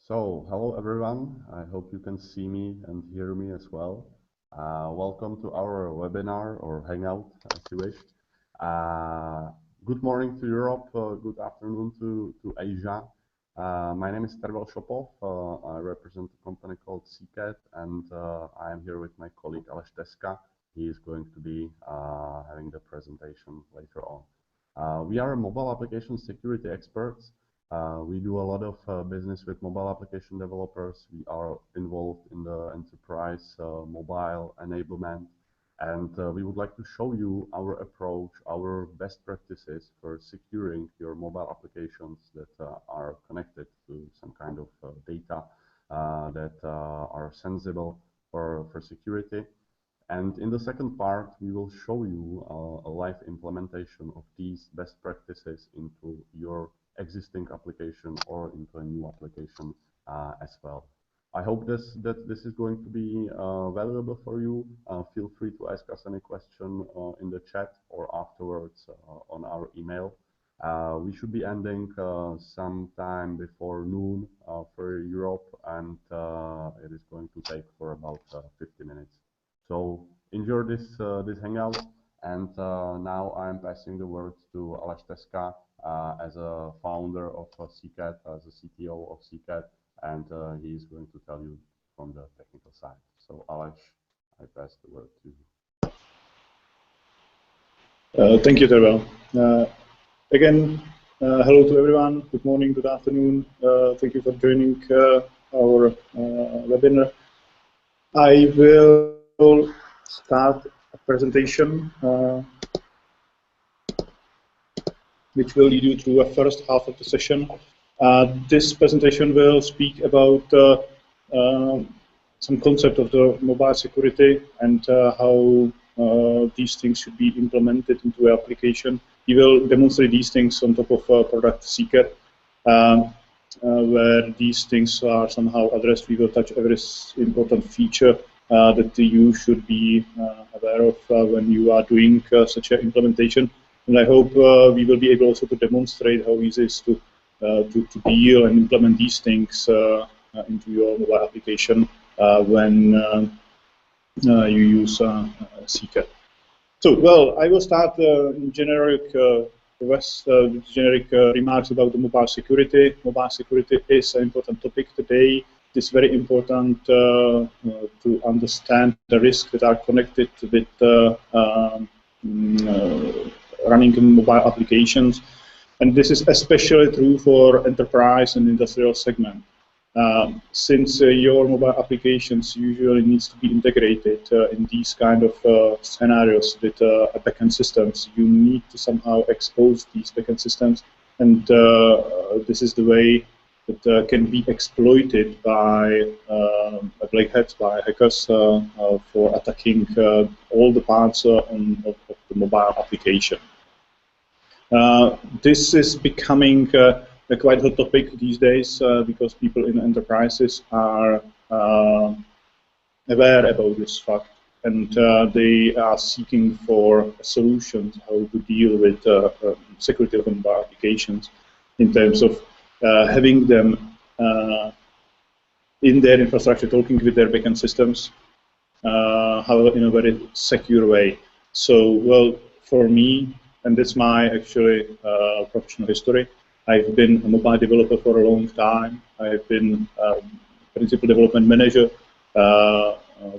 Hello everyone. I hope you can see me and hear me as well. Welcome to our webinar or hangout, as you wish. Good morning to Europe, good afternoon to Asia. My name is Tervel Shopov. I represent a company called CCAT, and I am here with my colleague Aleš Teska. He is going to be having the presentation later on. We are mobile application security experts. We do a lot of business with mobile application developers. We are involved in the enterprise mobile enablement, and we would like to show you our approach, our best practices for securing your mobile applications that are connected to some kind of data that are sensible for security. And in the second part, we will show you a live implementation of these best practices into your existing application or into a new application as well. I hope that this is going to be valuable for you. Feel free to ask us any question in the chat or afterwards on our email. We should be ending sometime before noon for Europe, and it is going to take for about 50 minutes. So enjoy this hangout, and now I'm passing the word to Aleš Teska as a founder of CCAT, as a CTO of CCAT, and he is going to tell you from the technical side. So Aleš, I pass the word to you. Thank you, Tervel. Again, hello to everyone. Good morning, good afternoon. Thank you for joining our webinar. I will start a presentation which will lead you through a first half of the session. This presentation will speak about some concept of the mobile security and how these things should be implemented into an application. We will demonstrate these things on top of product CCAT, where these things are somehow addressed. We will touch every important feature that you should be aware of when you are doing such an implementation. And I hope we will be able also to demonstrate how easy it is to deal and implement these things into your mobile application when you use CCAT. So, well, I will start in generic remarks about the mobile security. Mobile security is an important topic today. It is very important to understand the risks that are connected with running mobile applications, and this is especially true for enterprise and industrial segment. Since your mobile applications usually needs to be integrated in these kind of scenarios with backend systems, you need to somehow expose these backend systems, and this is the way that can be exploited by black hats, by hackers for attacking all the parts of the mobile application. This is becoming a quite hot topic these days because people in enterprises are aware about this fact, and they are seeking for solutions how to deal with security of mobile applications in terms of having them in their infrastructure, talking with their backend systems, how in a very secure way. So, well, for me, and that's my actually professional history, I've been a mobile developer for a long time. I've been principal development manager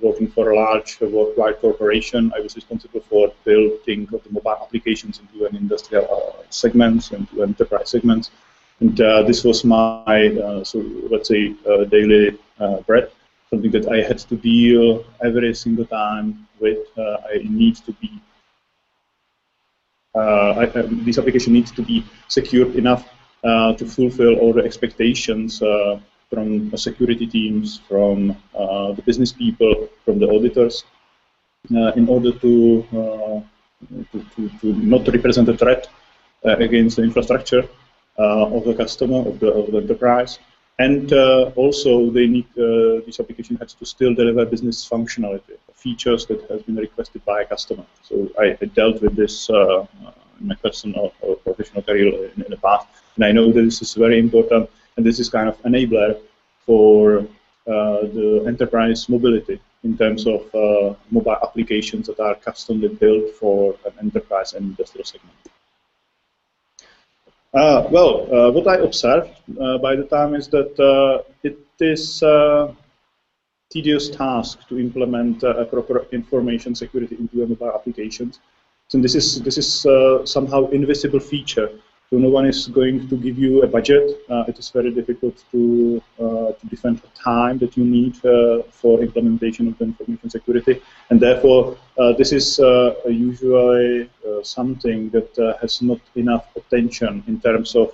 working for a large worldwide corporation. I was responsible for building of the mobile applications into an industrial segments and into enterprise segments. And this was my, so let's say, daily bread, something that I had to deal every single time with. I need to be, this application needs to be secured enough to fulfill all the expectations from security teams, from the business people, from the auditors, in order to not represent a threat against the infrastructure of the customer, of the enterprise, and also they need this application has to still deliver business functionality, features that has been requested by a customer. So I dealt with this in my personal or professional career in the past, and I know that this is very important, and this is kind of enabler for the enterprise mobility in terms of mobile applications that are customly built for an enterprise and industrial segment. What I observed by the time is that it is tedious task to implement a proper information security into mobile applications. So this is somehow invisible feature. So no one is going to give you a budget. It is very difficult to defend the time that you need for implementation of the information security, and therefore this is usually something that has not enough attention in terms of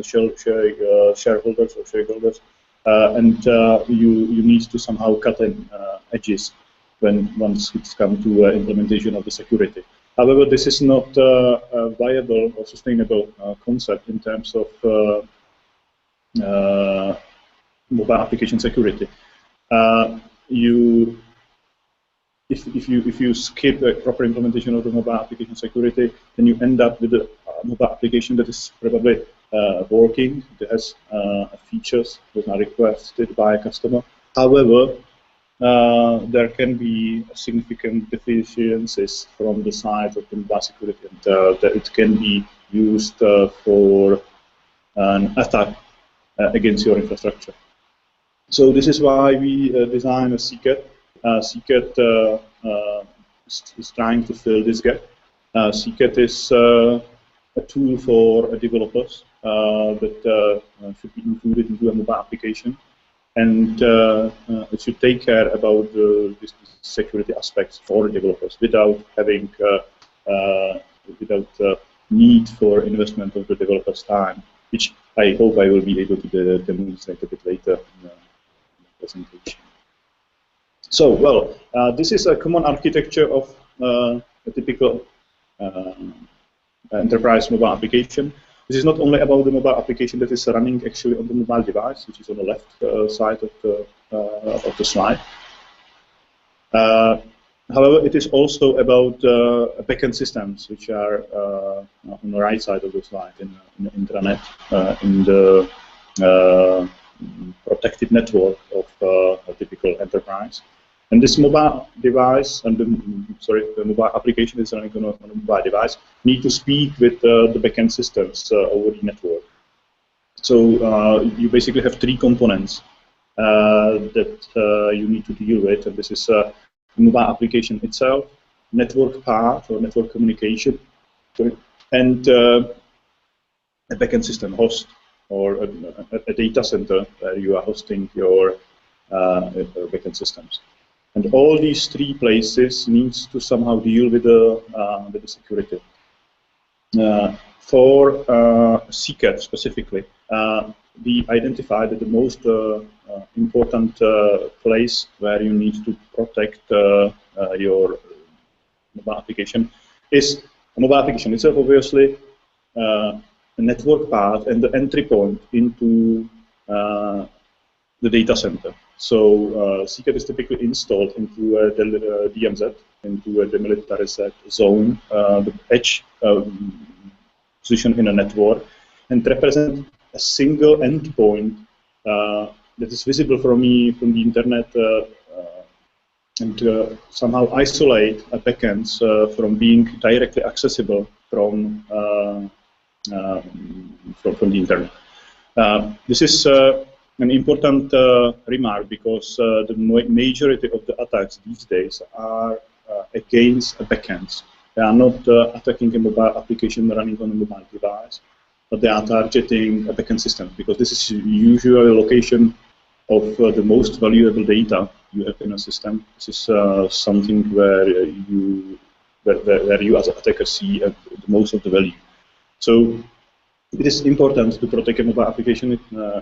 shareholders or shareholders, and you need to somehow cut in edges once it's come to implementation of the security. However, this is not a viable or sustainable concept in terms of mobile application security. If you skip a proper implementation of the mobile application security, then you end up with a mobile application that is probably working, that has features that are requested by a customer. However, there can be significant deficiencies from the side of the mobile security, and that it can be used for an attack against your infrastructure. So this is why we designed a CCAT. CCAT is trying to fill this gap. CCAT is a tool for developers that should be included into a mobile application. And it should take care about these security aspects for developers without having need for investment of the developer's time, which I hope I will be able to demonstrate a bit later in the presentation. So, well, this is a common architecture of a typical enterprise mobile application. This is not only about the mobile application that is running actually on the mobile device, which is on the left side of the slide. However, it is also about backend systems, which are on the right side of the slide in the intranet, in the protected network of a typical enterprise. And this mobile device, and the mobile application is running on a mobile device, need to speak with the backend systems over the network. So you basically have three components that you need to deal with, and this is the mobile application itself, network path or network communication, and a backend system host or a data center where you are hosting your backend systems. And all these three places needs to somehow deal with the security. For CCAT specifically, we identified that the most important place where you need to protect your mobile application is a mobile application itself, obviously, a network path and the entry point into the data center. So CCAT is typically installed into a DMZ, into a demilitarized zone, the edge position in a network, and represent a single endpoint that is visible from the internet, and somehow isolate a backends from being directly accessible from the internet. This is an important remark because the majority of the attacks these days are against backends. They are not attacking a mobile application running on a mobile device, but they are targeting a backend system because this is usually a location of the most valuable data you have in a system. This is something where you as an attacker see the most of the value. So it is important to protect a mobile application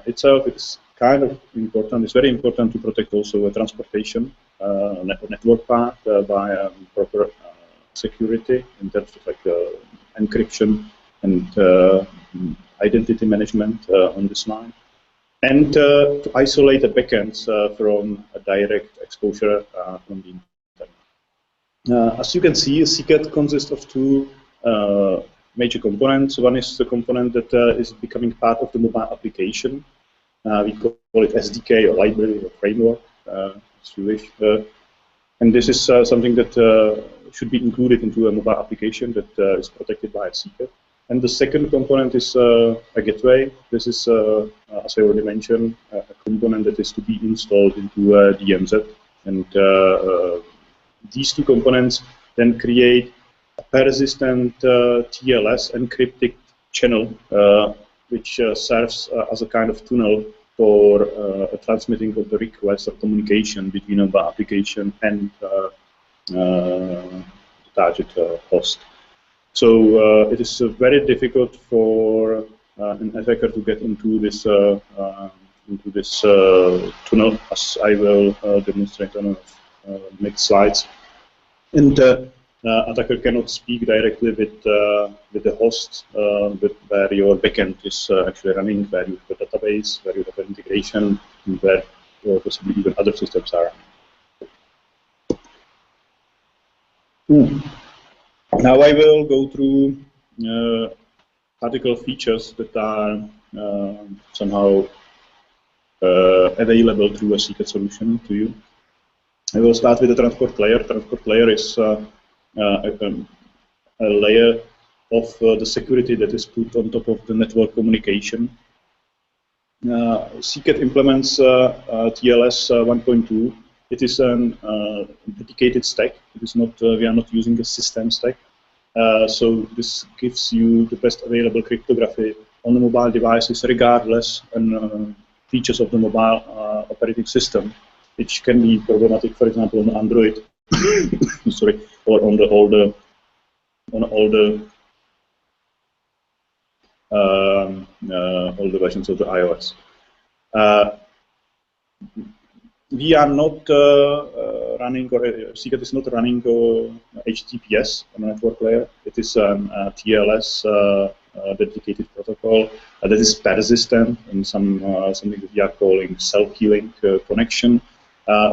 itself. It's kind of important. It's very important to protect also a transportation network path by proper security in terms of like encryption and identity management on this line, and to isolate the backends from a direct exposure from the internet. As you can see, CCAT consists of two major components. One is the component that is becoming part of the mobile application. We call it SDK or library or framework, as you wish. And this is something that should be included into a mobile application that is protected by a secret. And the second component is a gateway. This is, as I already mentioned, a component that is to be installed into a DMZ. And these two components then create a persistent TLS encrypted channel, which serves as a kind of tunnel for a transmitting of the request or communication between a mobile application and the target host. So it is very difficult for an attacker to get into this tunnel, as I will demonstrate on the next slides. And attacker cannot speak directly with the host, where your backend is actually running, where you have a database, where you have an integration, and where possibly even other systems are running. Now I will go through particular features that are somehow available through a secret solution to you. I will start with the transport layer. Transport layer is a layer of the security that is put on top of the network communication. Secret implements TLS 1.2. It is a dedicated stack. It is not. We are not using a system stack. So this gives you the best available cryptography on the mobile devices, regardless and features of the mobile operating system, which can be problematic, for example, on Android, sorry, or on the older versions of the iOS. We are not running, or Secret is not running HTTPS on the network layer. It is an TLS dedicated protocol that is persistent and something that we are calling self-healing connection,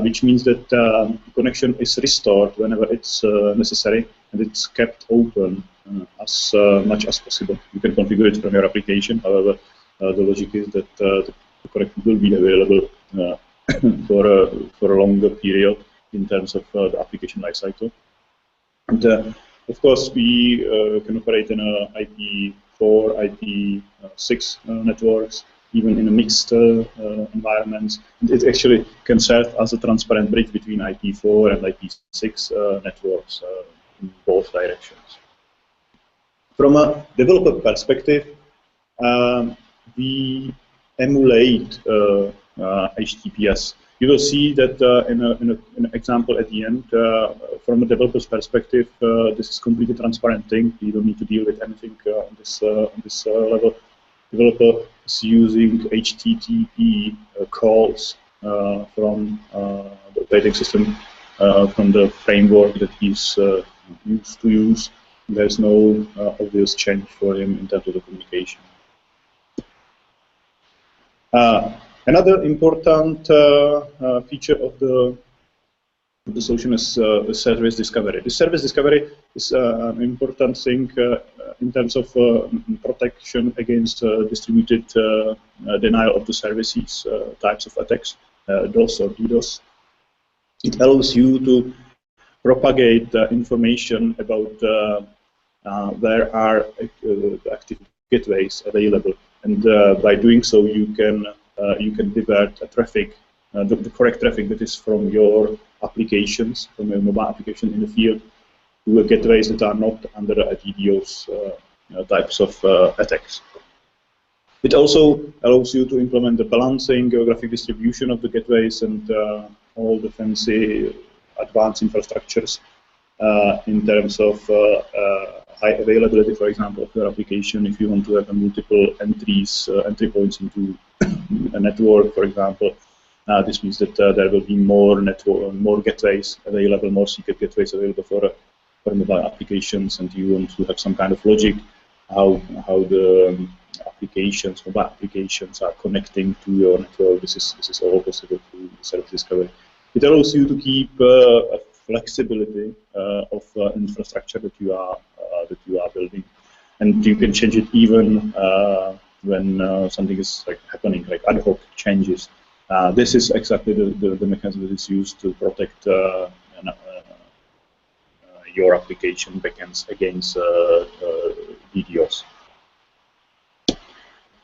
which means that the connection is restored whenever it's necessary, and it's kept open as much as possible. You can configure it from your application. However, the logic is that the connection will be available for a longer period in terms of the application lifecycle. And of course, we can operate in IP4, IP6 networks, even in a mixed environments. And it actually can serve as a transparent bridge between IP4 and IP6 networks in both directions. From a developer perspective, we emulate HTTPS. You will see that in an example at the end, from a developer's perspective, this is completely transparent thing. You don't need to deal with anything on this level. Developer is using HTTP calls from the operating system, from the framework that he's used to use. There's no obvious change for him in terms of the communication. Another important feature of the solution is service discovery. The service discovery is an important thing in terms of protection against distributed denial of the services types of attacks, DOS or DDoS. It allows you to propagate information about where are active gateways available, and by doing so, you can divert traffic, the correct traffic that is from your applications, from your mobile application in the field, to gateways that are not under DDoS types of attacks. It also allows you to implement the balancing, geographic distribution of the gateways, and all the fancy advanced infrastructures in terms of high availability, for example, of your application. If you want to have multiple entry points into a network, for example, this means that there will be more gateways available, more secret gateways available for mobile applications, and you want to have some kind of logic how the mobile applications are connecting to your network. This is all possible through service discovery. It allows you to keep a flexibility of infrastructure that you are building, and you can change it even when something is like happening, like ad hoc changes. This is exactly the mechanism that is used to protect your application backends against DDoS.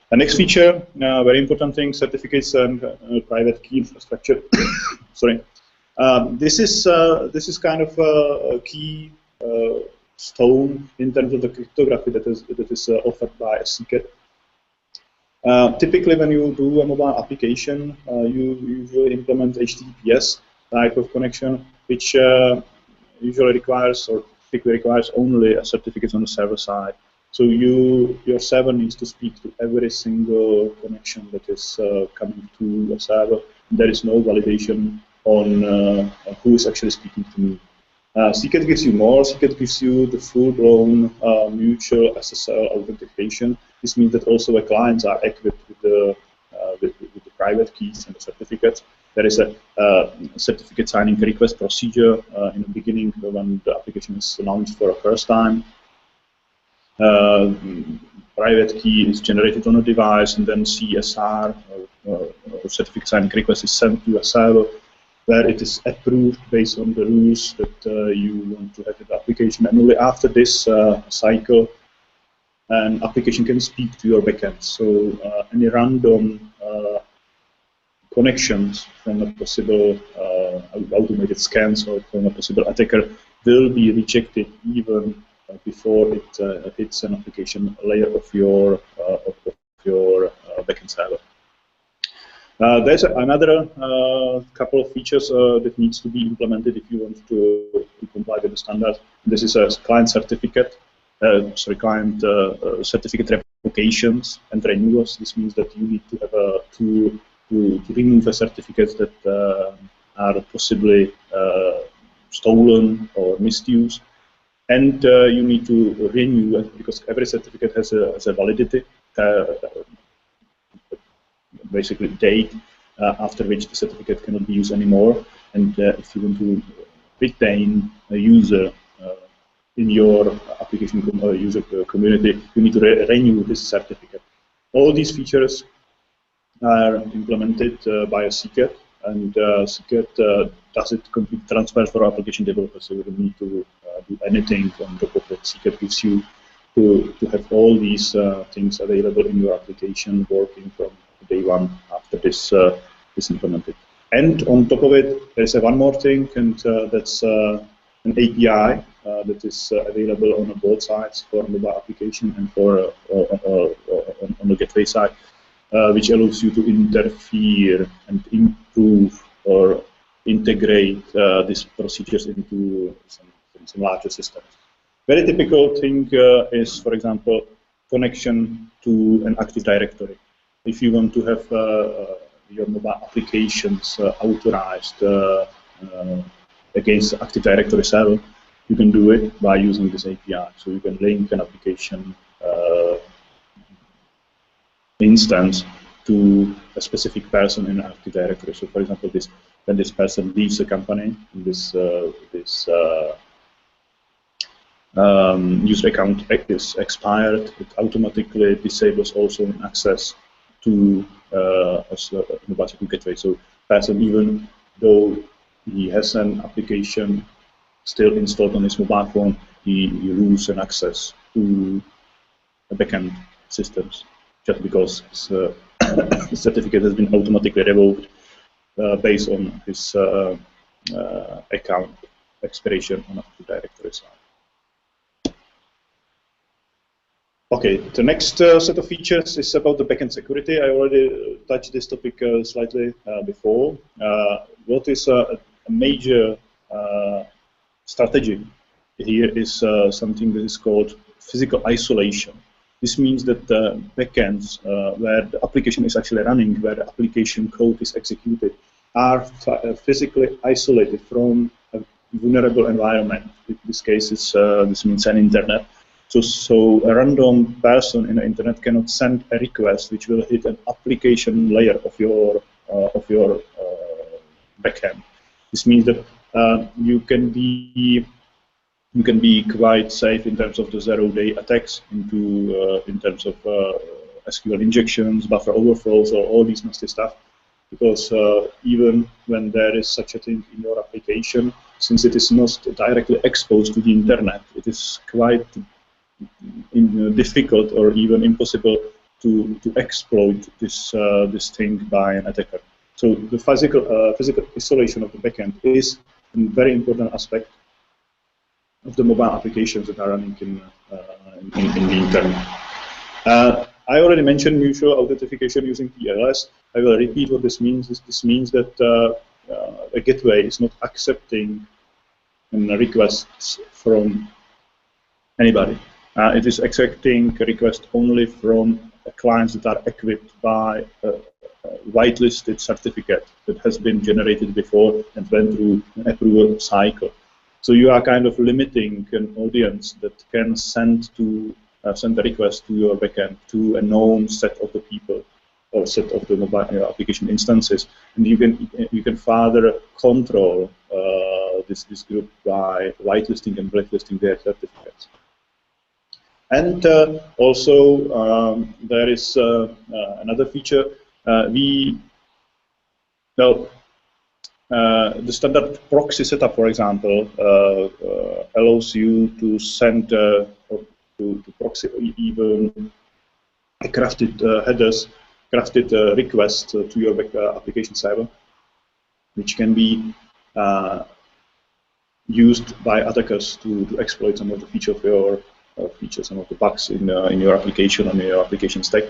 The next feature, very important thing, certificates and private key infrastructure. Sorry, this is kind of a key stone in terms of the cryptography that is offered by Secret. Typically, when you do a mobile application, you usually implement HTTPS type of connection, which usually requires or typically requires only a certificate on the server side. So your server needs to speak to every single connection that is coming to a server. There is no validation on who is actually speaking to me. Secret gives you more. Secret gives you the full-blown mutual SSL authentication. This means that also the clients are equipped with the private keys and the certificates. There is a certificate signing request procedure in the beginning when the application is launched for the first time. Private key is generated on a device, and then CSR, or certificate signing request, is sent to a server where it is approved based on the rules that you want to have in the application. And only after this cycle, an application can speak to your backend. So any random connections from a possible automated scans or from a possible attacker will be rejected even before it hits an application layer of your backend server. There's another couple of features that needs to be implemented if you want to comply with the standard. This is a client certificate, client certificate revocations and renewals. This means that you need to have a tool to remove the certificates that are possibly stolen or misused. And you need to renew it because every certificate has a validity, basically date after which the certificate cannot be used anymore. And if you want to retain a user in your application user community, you need to renew this certificate. All these features are implemented by a Secret, and Secret does it complete transfer for application developers, so you don't need to do anything on top of it. Secret gives you to have all these things available in your application working from day one after this is implemented. And on top of it, there's one more thing, and that's an API that is available on both sides for mobile application and for on the gateway side, which allows you to interfere and improve or integrate these procedures into some larger systems. Very typical thing is, for example, connection to an Active Directory. If you want to have your mobile applications authorized against Active Directory server, you can do it by using this API. So you can link an application instance to a specific person in an Active Directory. So, for example, when this person leaves the company, this user account is expired, it automatically disables also access to a mobile security gateway. So, person, even though he has an application still installed on his mobile phone, he loses an access to the backend systems just because his certificate has been automatically revoked based on his account expiration on Active Directory side. Okay, the next set of features is about the backend security. I already touched this topic slightly before. What is a major strategy here is something that is called physical isolation. This means that the backends where the application is actually running, where the application code is executed, are physically isolated from a vulnerable environment. In this case, this means an internet. So a random person in the internet cannot send a request which will hit an application layer of your backend. This means that you can be quite safe in terms of the zero-day attacks in terms of SQL injections, buffer overflows, or all these nasty stuff. Because even when there is such a thing in your application, since it is not directly exposed to the internet, it is quite difficult or even impossible to exploit this thing by an attacker. So the physical isolation of the backend is a very important aspect of the mobile applications that are running in the internet. I already mentioned mutual authentication using TLS. I will repeat what this means. This means that a gateway is not accepting requests from anybody. It is accepting requests only from clients that are equipped by a whitelisted certificate that has been generated before and went through an approval cycle. So you are kind of limiting an audience that can send a request to your backend to a known set of the people or set of the mobile application instances, and you can further control this group by whitelisting and blacklisting their certificates. And also there is another feature. The standard proxy setup, for example, allows you to send to proxy even crafted headers, crafted requests to your application server, which can be used by attackers to exploit some of the features of your some of the bugs in your application and your application stack.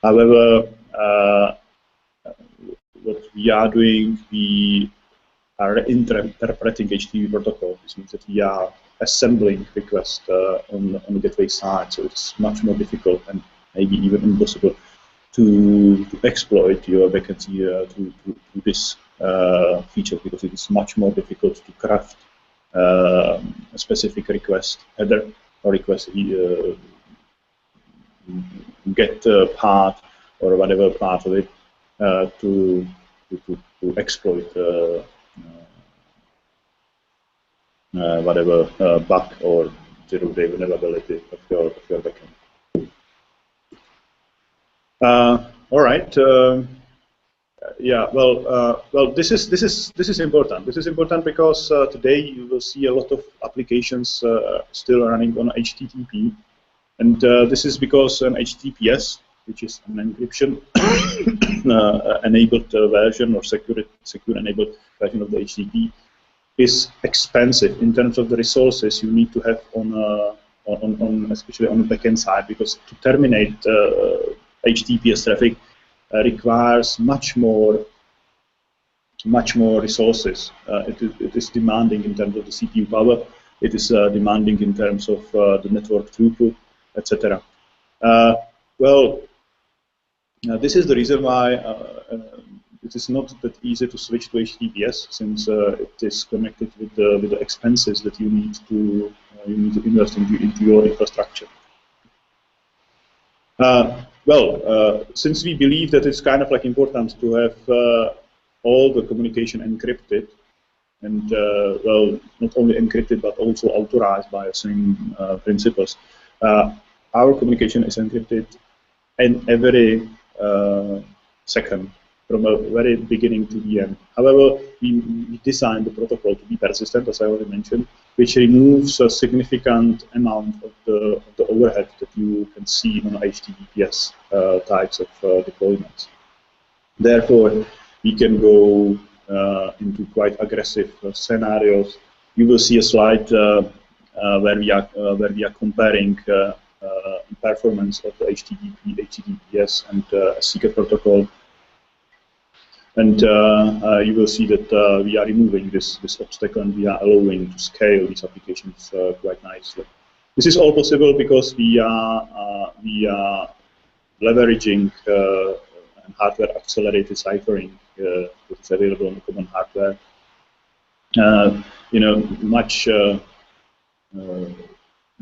However, what we are doing, we are interpreting HTTP protocol. This means that we are assembling requests on the gateway side, so it's much more difficult and maybe even impossible to exploit your backend to this feature, because it is much more difficult to craft a specific request header or request get part or whatever part of it to exploit whatever bug or zero-day vulnerability of your backend. All right. Yeah. Well. This is important. This is important because today you will see a lot of applications still running on HTTP, and this is because an HTTPS, which is an encryption enabled version or secure enabled version of the HTTP, is expensive in terms of the resources you need to have on especially on the backend side, because to terminate HTTPS traffic requires much more resources. It is demanding in terms of the CPU power. It is demanding in terms of the network throughput, etc. This is the reason why it is not that easy to switch to HTTPS, since it is connected with the expenses that you need to invest into your infrastructure. Since we believe that it's kind of like important to have all the communication encrypted, and not only encrypted but also authorized by the same principles, our communication is encrypted in every second, from the very beginning to the end. However, we designed the protocol to be persistent, as I already mentioned, which removes a significant amount of the overhead that you can see on HTTPS types of deployments. Therefore, we can go into quite aggressive scenarios. You will see a slide where we are comparing performance of the HTTPS and secret protocol. And you will see that we are removing this obstacle, and we are allowing to scale these applications quite nicely. This is all possible because we are leveraging hardware accelerated ciphering that is available on the common hardware. Much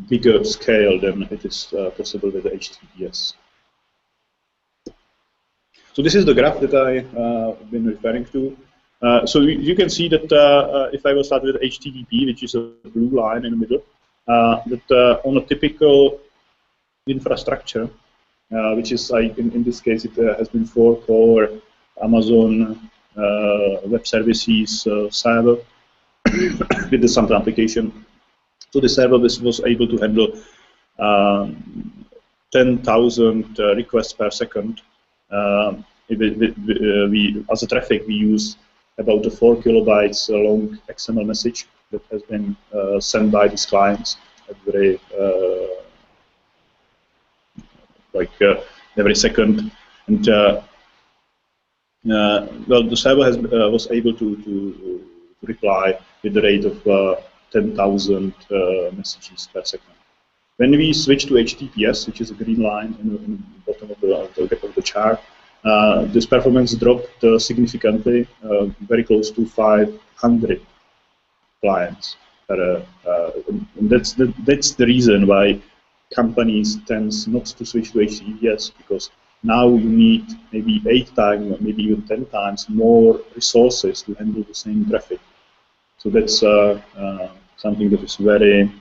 bigger scale than it is possible with the HTTPS. So this is the graph that I've been referring to. So you can see that if I will start with HTTP, which is a blue line in the middle, that on a typical infrastructure, which is like in this case it has been forked over Amazon Web Services server with the Santa application. So the server was able to handle 10,000 requests per second. As a traffic, we use about a 4 kilobytes long XML message that has been sent by these clients every every second. And well, the server was able to reply with the rate of 10,000 messages per second. When we switch to HTTPS, which is a green line in the bottom of the chart, this performance dropped significantly, very close to 500 clients. And that's the reason why companies tend not to switch to HTTPS, because now you need maybe 8 times, maybe even 10 times more resources to handle the same traffic. So that's something that is very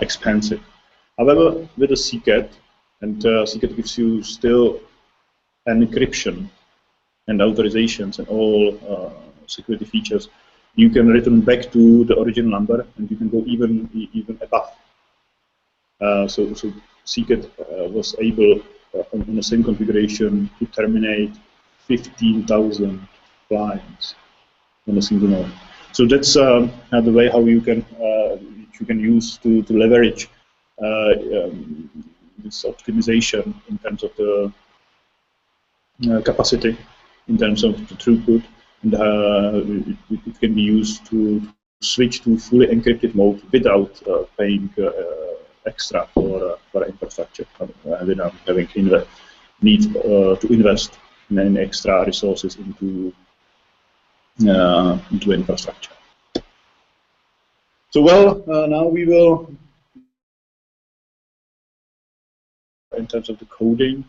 expensive. However, with a CCAT, and CCAT gives you still encryption and authorizations and all security features, you can return back to the original number, and you can go even above. So CCAT was able, on the same configuration, to terminate 15,000 clients on a single node. So that's the way how you can use to leverage this optimization in terms of the capacity, in terms of the throughput, and it can be used to switch to fully encrypted mode without paying extra for infrastructure, without having need to invest in any extra resources into infrastructure. So well, now we will, in terms of the coding,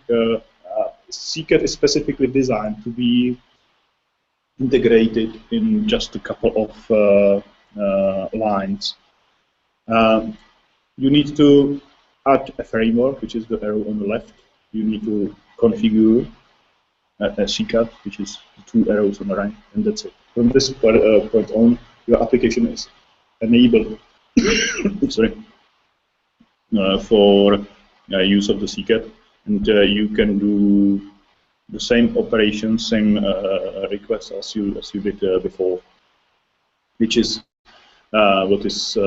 CCAT is specifically designed to be integrated in just a couple of lines. You need to add a framework, which is the arrow on the left. You need to configure a CCAT, which is the 2 arrows on the right, and that's it. From this point on, your application is enabled sorry, for use of the CCAT, and you can do the same operations, same requests as you did before, which is what is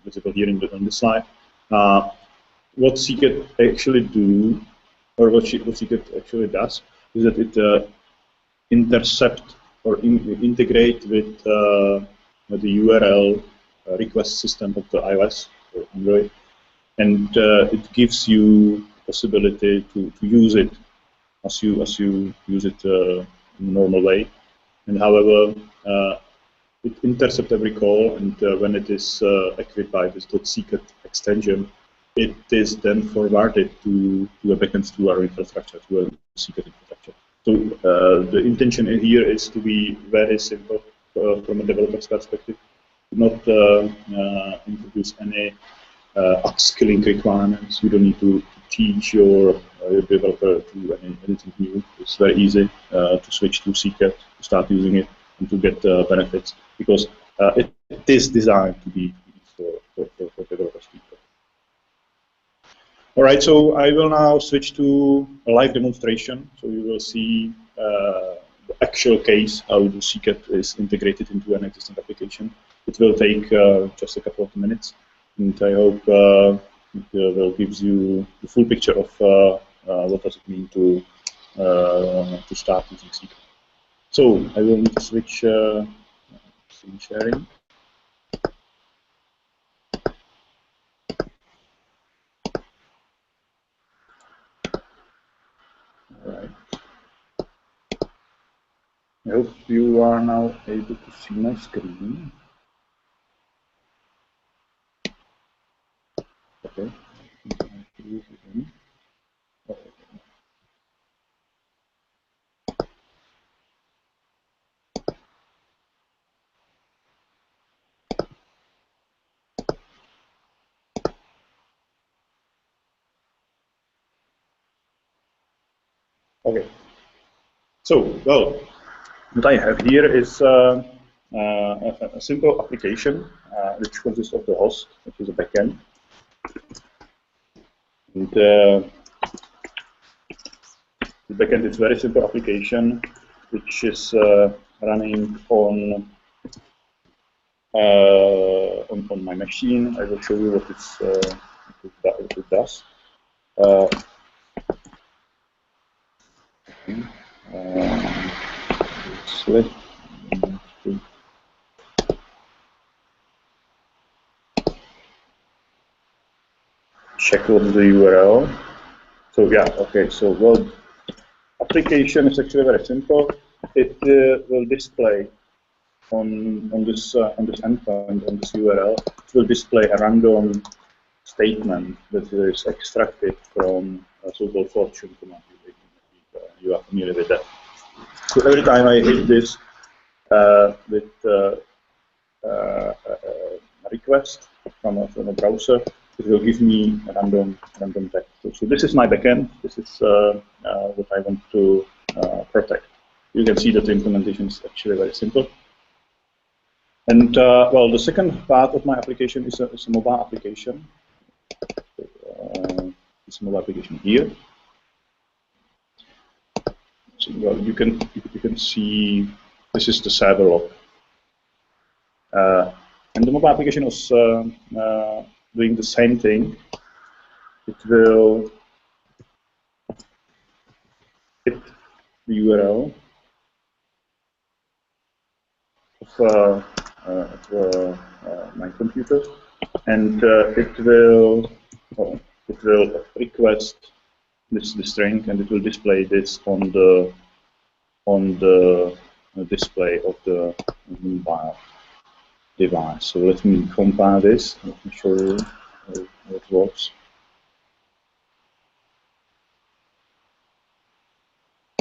visible here on this slide. What CCAT actually do, or what CCAT actually does, is that it intercept or integrate with the URL request system of the iOS or Android, and it gives you possibility to use it as you use it in a normal way. And however, it intercepts every call, and when it is equipped by this .CCAT extension, it is then forwarded to a backend, to our infrastructure, to a CCAT infrastructure. So the intention here is to be very simple from a developer's perspective, not introduce any upskilling requirements. You don't need to teach your developer to anything new. It's very easy to switch to CCAT, to start using it, and to get benefits, because it is designed to be for developers. All right, so I will now switch to a live demonstration. So you will see the actual case, how the CCAT is integrated into an existing application. It will take just a couple of minutes, and I hope it will gives you the full picture of what does it mean to start using CCAT. So I will need to switch screen sharing. All right. I hope you are now able to see my screen. Okay. Okay. So, well, what I have here is a simple application which consists of the host, which is a backend. And the backend is a very simple application which is running on my machine. I will show you what it does. Check what the URL. So yeah, okay. So well, application is actually very simple. It will display on this endpoint, on this URL. It will display a random statement that is extracted from a so-called fortune command. You are familiar with that. So every time I hit this with a request from a browser, it will give me a random text. So this is my backend. This is what I want to protect. You can see that the implementation is actually very simple. And well, the second part of my application is a mobile application. It's a mobile application here. So well, you can see this is the server log. And the mobile application is doing the same thing. It will hit the URL of my computer, and it will request this string, and it will display this on the display of the mobile device. So let me compile this. Let me show you how it works.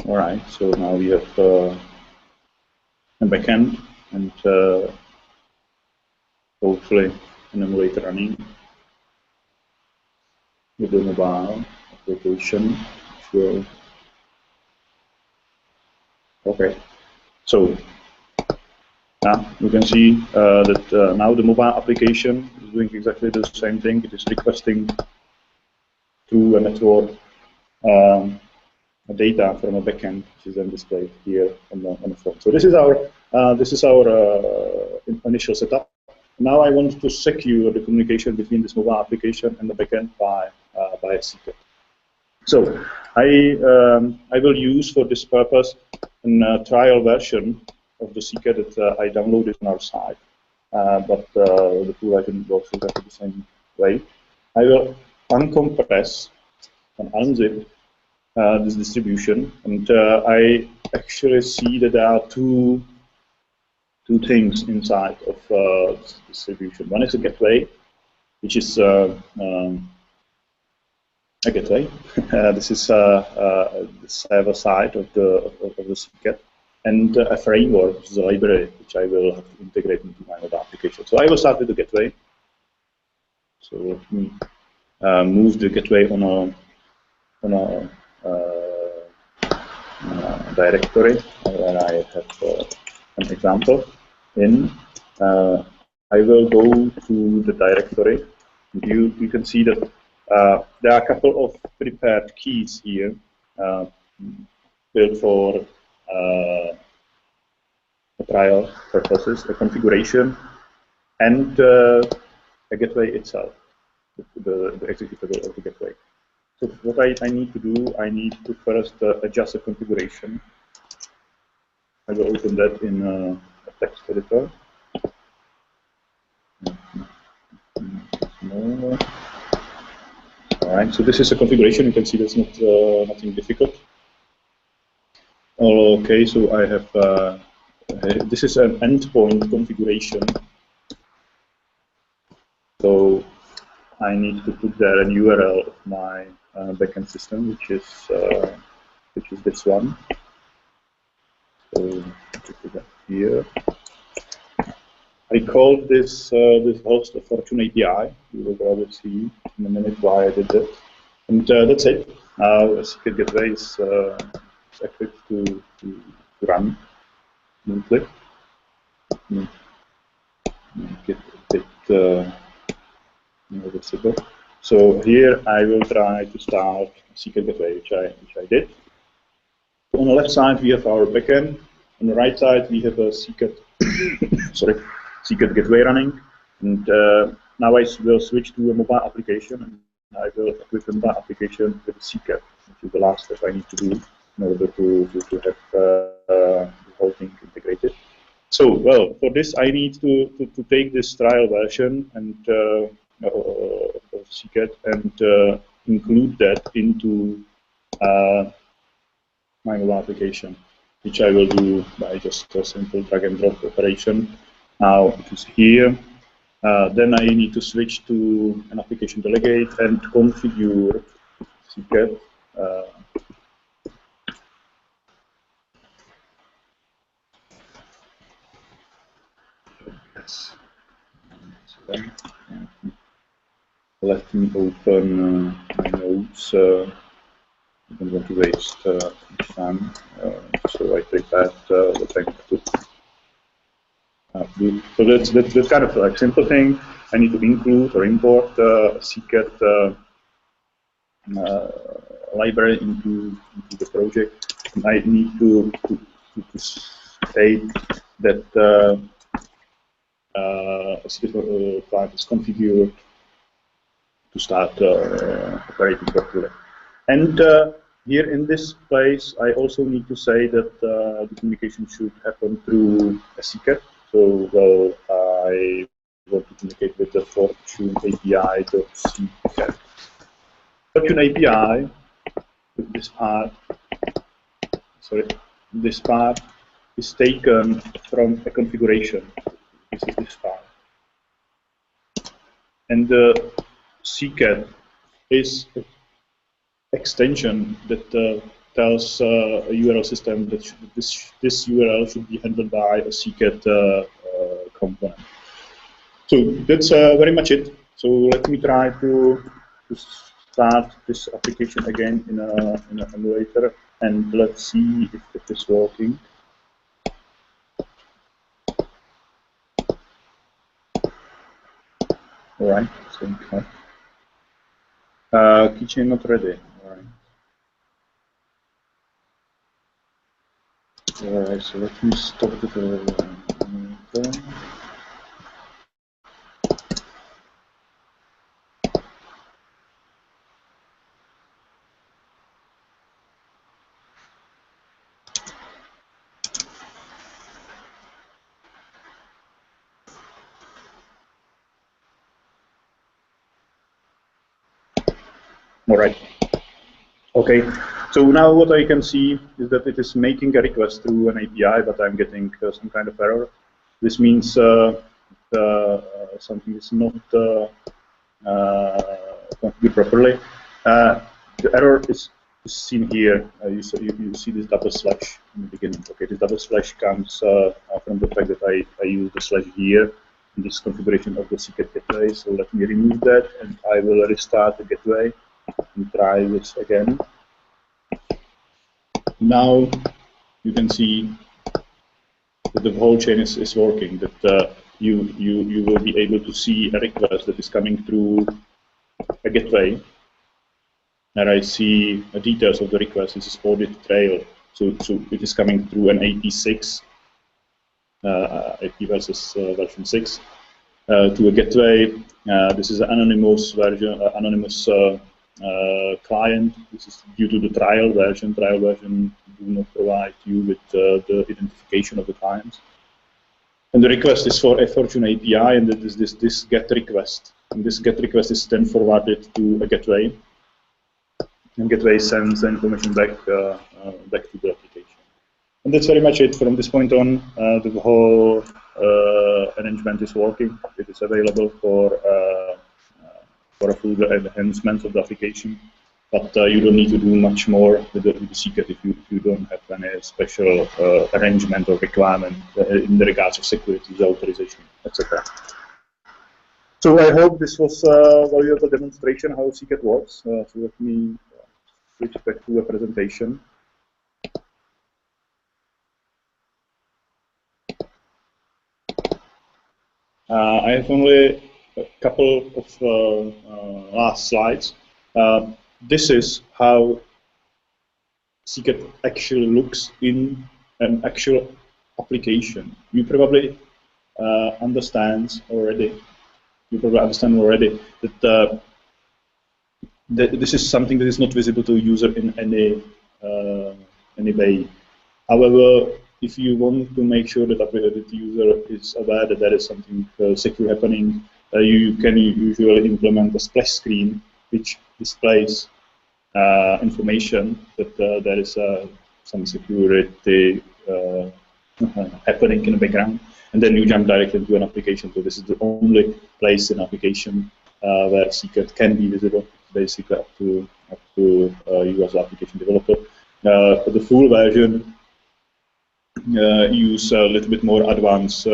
All right. So now we have a backend and hopefully an emulator running with the mobile application. Sure. Okay. So now you can see that now the mobile application is doing exactly the same thing. It is requesting through a network data from a backend, which is then displayed here on the phone. So this is our initial setup. Now I want to secure the communication between this mobile application and the backend by a secret. So I will use for this purpose a trial version of the secret that I downloaded on our site, but the tool I can work exactly the same way. I will uncompress and unzip this distribution, and I actually see that there are two things inside of this distribution. One is a gateway, which is a gateway. This is the server side of the secret, and a framework, which is a library, which I will have to integrate into my web application. So I will start with the gateway. So let me move the gateway on a directory where I have an example in. I will go to the directory. You can see that there are a couple of prepared keys here built for trial purposes, a configuration, and a gateway itself, the executable of the gateway. So what I need to do, I need to first adjust the configuration. I will open that in a text editor. All right, so this is a configuration. You can see that's not nothing difficult. Okay, so I have this is an endpoint configuration. So I need to put there an URL of my backend system, which is this one. So to put that here. I called this host a Fortune API. You will probably see in a minute why I did that. And that's it. Now a secret gateway is is equipped to run smoothly. Make it a bit more visible. So here I will try to start a secret gateway, which I did. On the left side we have our backend. On the right side we have a secret secret gateway running. And now I will switch to a mobile application, and I will equip the mobile application with a secret, which is the last step I need to do in order to have the whole thing integrated. So, well, for this I need to take this trial version and of secret and include that into my mobile application, which I will do by just a simple drag and drop operation. Now it is here. Then I need to switch to an application delegate and configure secret. Yes. Let me open my notes. I don't want to waste much time, so I prepared what I need to do. So that's kind of like simple thing. I need to include or import a secret library into the project. And I need to state that a secret client is configured to start operating properly. And here in this place, I also need to say that the communication should happen through a secret. So, well, I want to communicate with the Fortune API.secret. Fortune API, with this part, this part is taken from a configuration. This is this part. And the secret is an extension that tells a URL system that this URL should be handled by a secret component. So that's very much it. So let me try to start this application again in an emulator, and let's see if it is working. All right, so keychain not ready. All right, so let me stop the All right. Okay. So now what I can see is that it is making a request through an API, but I'm getting some kind of error. This means something is not configured properly. The error is seen here. You see this double slash in the beginning. Okay, this double slash comes from the fact that I use the slash here in this configuration of the secret gateway. So let me remove that, and I will restart the gateway and try this again. Now you can see that the whole chain is working. That you will be able to see a request that is coming through a gateway, and I see the details of the request. This is audit trail, so it is coming through an 86 IP versus version 6 to a gateway. This is an anonymous version, anonymous client. This is due to the trial version. Trial version do not provide you with the identification of the clients. And the request is for a Fortune API, and that is this GET request. And this GET request is then forwarded to a gateway, and gateway sends the information back to the application. And that's very much it. From this point on, the whole arrangement is working. It is available for a full enhancement of the application. But you don't need to do much more with the secret if you don't have any special arrangement or requirement in the regards of security, authorization, etc. So I hope this was a valuable demonstration how secret works. So let me switch back to a presentation. I have only a couple of last slides. This is how Secret actually looks in an actual application. You probably understand already. You probably understand already that this is something that is not visible to a user in any way. However, if you want to make sure that the user is aware that there is something secure happening, you can usually implement a splash screen which displays information that there is some security happening in the background, and then you jump directly into an application. So this is the only place in application where secret can be visible. Basically, up to you as an application developer. The full version use a little bit more advanced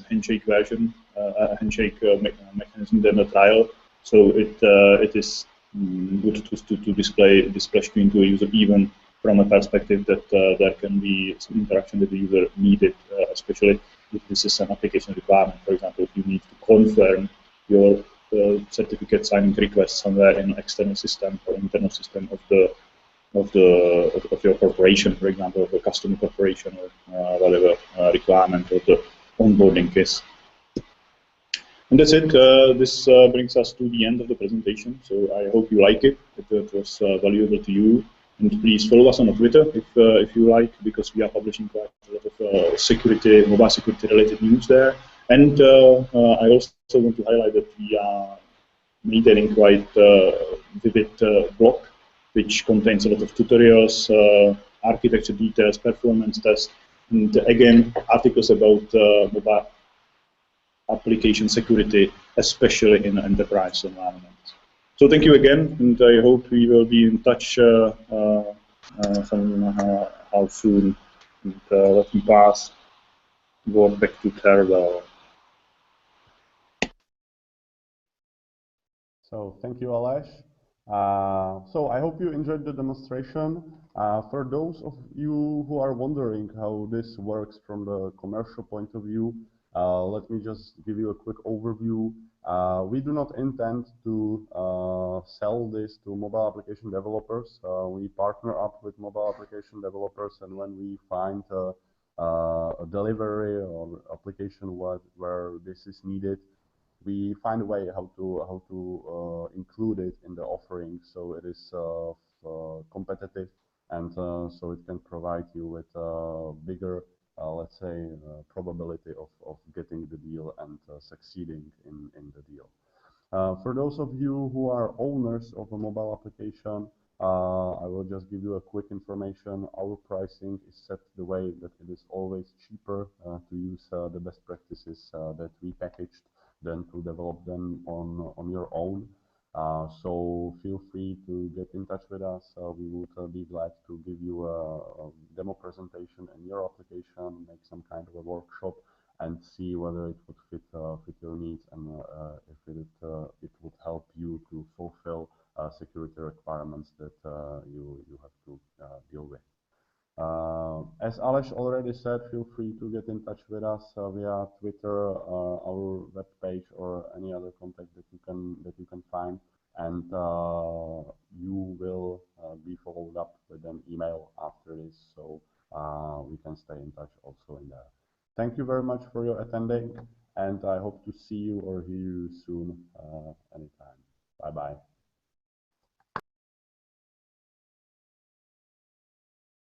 handshake version, mechanism than a trial. So it is good to display this splash screen to a user, even from a perspective that there can be some interaction with the user needed, especially if this is an application requirement. For example, if you need to confirm your certificate signing request somewhere in an external system or internal system of your corporation, for example, of a customer corporation or whatever requirement of the onboarding is. And that's it. This brings us to the end of the presentation. So I hope you like it. It was valuable to you. And please follow us on Twitter if you like, because we are publishing quite a lot of security, mobile security related news there. And I also want to highlight that we are maintaining quite vivid blog, which contains a lot of tutorials, architecture details, performance tests, and again, articles about mobile application security, especially in enterprise environments. So thank you again, and I hope we will be in touch somehow soon. And let me pass the word back to Tervel. So thank you, Alesh. So I hope you enjoyed the demonstration. For those of you who are wondering how this works from the commercial point of view, let me just give you a quick overview. We do not intend to sell this to mobile application developers. We partner up with mobile application developers, and when we find a delivery or application where this is needed, we find a way how to include it in the offering so it is competitive, and so it can provide you with a bigger, let's say, probability of getting the deal and succeeding in the deal. For those of you who are owners of a mobile application, I will just give you a quick information. Our pricing is set the way that it is always cheaper to use the best practices that we packaged than to develop them on your own. So feel free to get in touch with us. We would be glad to give you a demo presentation in your application, make some kind of a workshop, and see whether it would fit your needs, and if it would help you to fulfill security requirements that you have to deal with. As Alesh already said, feel free to get in touch with us via Twitter, our webpage, or any other contact that you can find, and you will be followed up with an email after this, so we can stay in touch also in there. Thank you very much for your attending, and I hope to see you or hear you soon